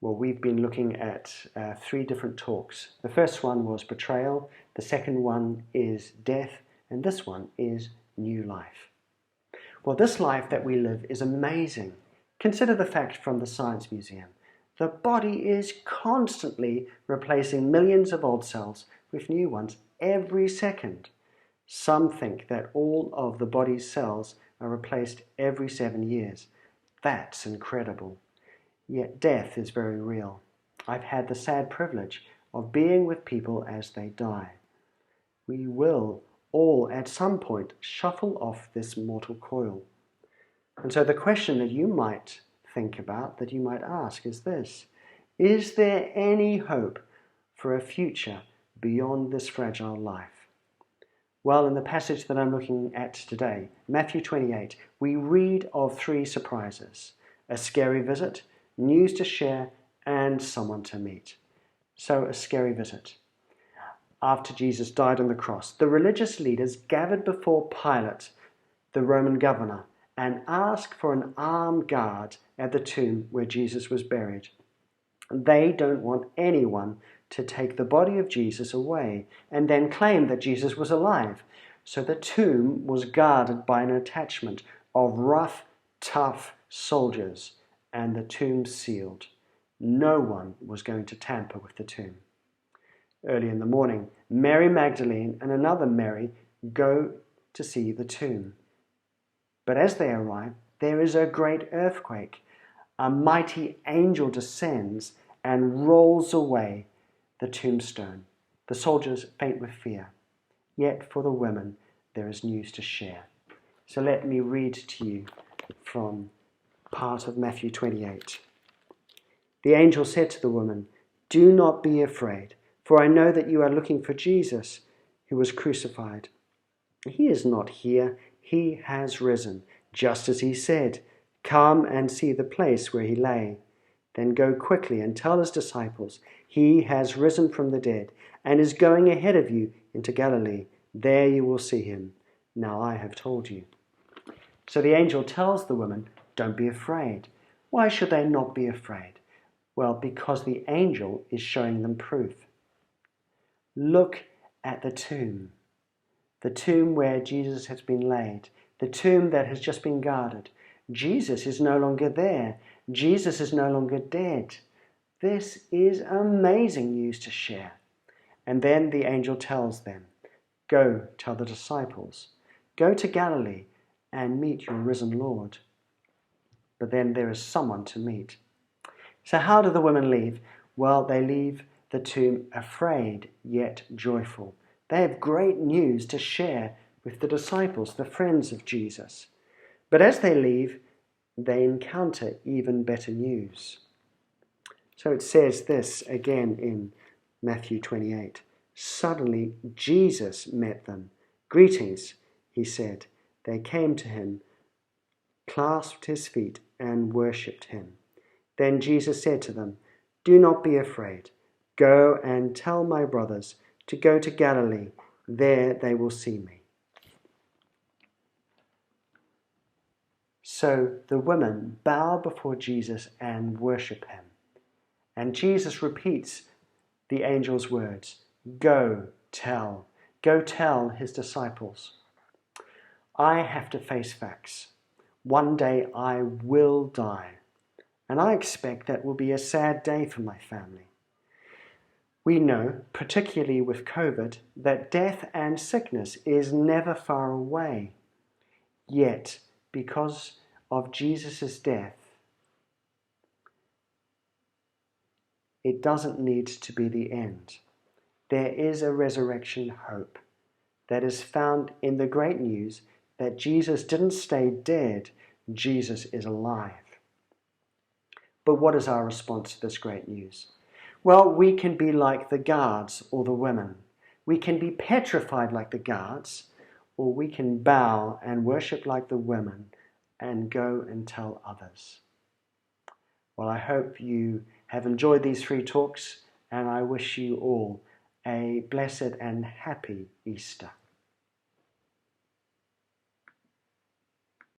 Well, we've been looking at three different talks. The first one was betrayal, the second one is death, and this one is new life. Well, this life that we live is amazing. Consider the fact from the Science Museum. The body is constantly replacing millions of old cells with new ones every second. Some think that all of the body's cells are replaced every 7 years. That's incredible. Yet death is very real. I've had the sad privilege of being with people as they die. We will all at some point shuffle off this mortal coil. And so the question that you might think about, that you might ask is this: is there any hope for a future beyond this fragile life? Well, in the passage that I'm looking at today, Matthew 28, we read of three surprises: a scary visit, news to share, and someone to meet. So, a scary visit. After Jesus died on the cross, the religious leaders gathered before Pilate, the Roman governor, and asked for an armed guard at the tomb where Jesus was buried. They don't want anyone to take the body of Jesus away and then claim that Jesus was alive. So the tomb was guarded by an attachment of rough, tough soldiers, and the tomb sealed. No one was going to tamper with the tomb. Early in the morning, Mary Magdalene and another Mary go to see the tomb. But as they arrive, there is a great earthquake. A mighty angel descends and rolls away the tombstone. The soldiers faint with fear. Yet for the women, there is news to share. So let me read to you from part of Matthew 28. The angel said to the woman, "Do not be afraid, for I know that you are looking for Jesus, who was crucified. He is not here, he has risen, just as he said. Come and see the place where he lay. Then go quickly and tell his disciples, he has risen from the dead and is going ahead of you into Galilee. There you will see him. Now I have told you." So the angel tells the woman, don't be afraid. Why should they not be afraid? Well, because the angel is showing them proof. Look at the tomb where Jesus has been laid, the tomb that has just been guarded. Jesus is no longer there. Jesus is no longer dead. This is amazing news to share. And then the angel tells them, go tell the disciples, go to Galilee and meet your risen Lord. But then there is someone to meet. So how do the women leave? Well, they leave the tomb afraid yet joyful. They have great news to share with the disciples, the friends of Jesus. But as they leave, they encounter even better news. So it says this again in Matthew 28. Suddenly Jesus met them. "Greetings," he said. They came to him, clasped his feet, and worshipped him. Then Jesus said to them, "Do not be afraid. Go and tell my brothers to go to Galilee. There they will see me." So the women bow before Jesus and worship him. And Jesus repeats the angel's words, go tell his disciples. I have to face facts. One day I will die. And I expect that will be a sad day for my family. We know, particularly with COVID, that death and sickness is never far away. Yet, because of Jesus' death, it doesn't need to be the end. There is a resurrection hope that is found in the great news that Jesus didn't stay dead, Jesus is alive. But what is our response to this great news? Well, we can be like the guards or the women. We can be petrified like the guards, or we can bow and worship like the women and go and tell others. Well, I hope you have enjoyed these three talks, and I wish you all a blessed and happy Easter.